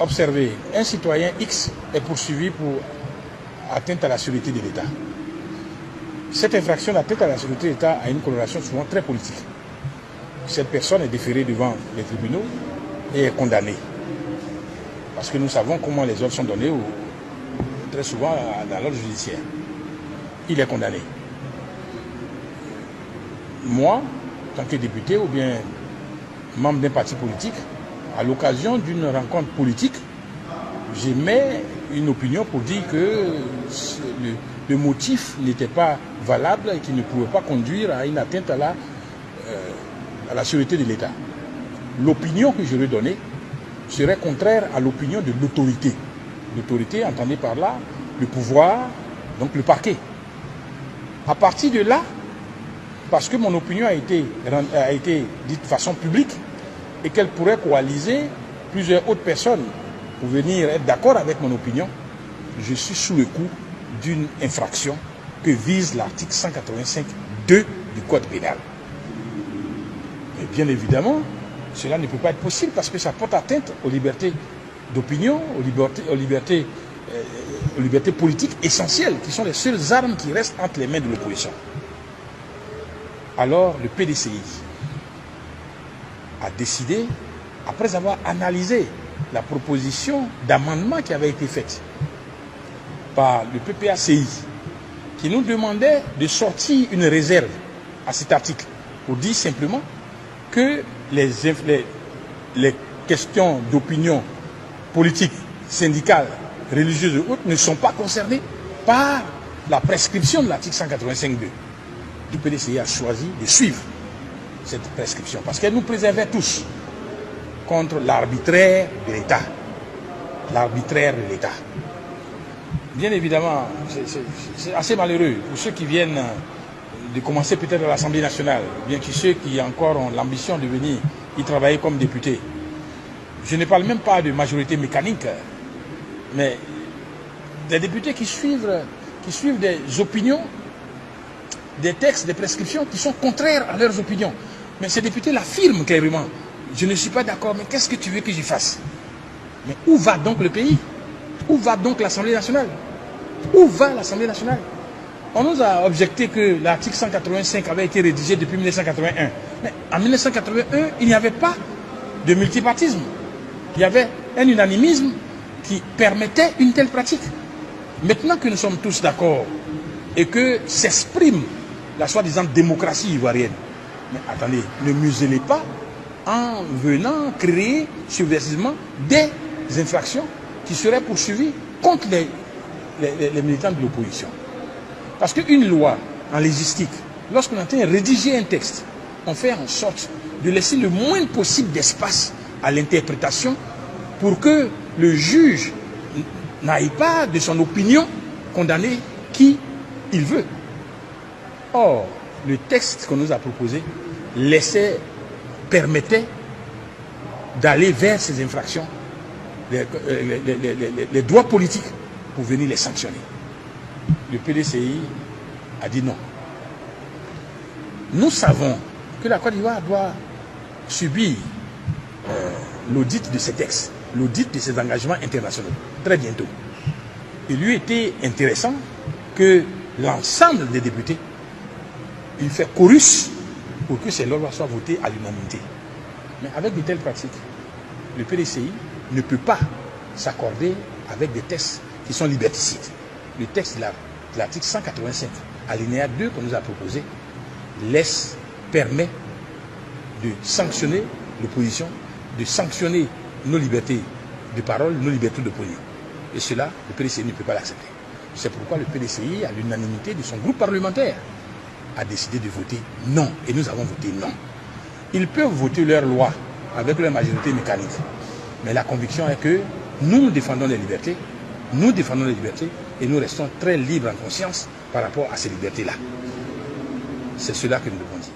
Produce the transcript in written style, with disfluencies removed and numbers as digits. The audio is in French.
observez, un citoyen X est poursuivi pour atteinte à la sécurité de l'État. Cette infraction d'atteinte à la sécurité de l'État a une coloration souvent très politique. Cette personne est déférée devant les tribunaux et est condamnée. Parce que nous savons comment les ordres sont donnés très souvent dans l'ordre judiciaire. Il est condamné. Moi, en tant que député ou bien membre d'un parti politique, à l'occasion d'une rencontre politique, j'émets une opinion pour dire que le motif n'était pas valable et qu'il ne pouvait pas conduire à une atteinte à la sûreté de l'État. L'opinion que j'aurais donnée serait contraire à l'opinion de l'autorité. L'autorité, entendez par là, le pouvoir, donc le parquet. À partir de là, parce que mon opinion a été dite de façon publique et qu'elle pourrait coaliser plusieurs autres personnes pour venir être d'accord avec mon opinion, je suis sous le coup d'une infraction que vise l'article 185.2 du Code pénal. Mais bien évidemment, cela ne peut pas être possible parce que ça porte atteinte aux libertés d'opinion, aux libertés politiques essentielles, qui sont les seules armes qui restent entre les mains de l'opposition. Alors le PDCI a décidé, après avoir analysé la proposition d'amendement qui avait été faite par le PPACI, qui nous demandait de sortir une réserve à cet article pour dire simplement que les questions d'opinion politique, syndicale, religieuse ou autres ne sont pas concernées par la prescription de l'article 185.2. Le PDCI a choisi de suivre cette prescription parce qu'elle nous préservait tous contre l'arbitraire de l'État. L'arbitraire de l'État. Bien évidemment, c'est assez malheureux pour ceux qui viennent de commencer peut-être à l'Assemblée nationale, bien que ceux qui encore ont l'ambition de venir y travailler comme députés. Je ne parle même pas de majorité mécanique, mais des députés qui suivent des opinions, des textes, des prescriptions qui sont contraires à leurs opinions. Mais ces députés l'affirment clairement. Je ne suis pas d'accord, mais qu'est-ce que tu veux que j'y fasse? Mais où va donc le pays? Où va donc l'Assemblée nationale? Où va l'Assemblée nationale? On nous a objecté que l'article 185 avait été rédigé depuis 1981. Mais en 1981, il n'y avait pas de multipartisme. Il y avait un unanimisme qui permettait une telle pratique. Maintenant que nous sommes tous d'accord et que s'exprime la soi-disant démocratie ivoirienne, mais attendez, ne muselez pas en venant créer subversivement des infractions qui seraient poursuivies contre les militants de l'opposition. Parce qu'une loi en légistique, lorsqu'on entend rédiger un texte, on fait en sorte de laisser le moins possible d'espace à l'interprétation pour que le juge n'aille pas de son opinion condamner qui il veut. Or, le texte qu'on nous a proposé permettait d'aller vers ces infractions, les droits politiques, pour venir les sanctionner. Le PDCI a dit non. Nous savons que la Côte d'Ivoire doit subir l'audit de ces textes, l'audit de ces engagements internationaux, très bientôt. Il lui était intéressant que l'ensemble des députés, il fait chorus pour que ces lois soient votées à l'unanimité. Mais avec de telles pratiques, le PDCI ne peut pas s'accorder avec des textes qui sont liberticides. Le texte de l'article 185, alinéa 2 qu'on nous a proposé, permet de sanctionner l'opposition, de sanctionner nos libertés de parole, nos libertés d'opinion. Et cela, le PDCI ne peut pas l'accepter. C'est pourquoi le PDCI, à l'unanimité de son groupe parlementaire, a décidé de voter non. Et nous avons voté non. Ils peuvent voter leur loi avec leur majorité mécanique. Mais la conviction est que nous défendons les libertés, et nous restons très libres en conscience par rapport à ces libertés-là. C'est cela que nous devons dire.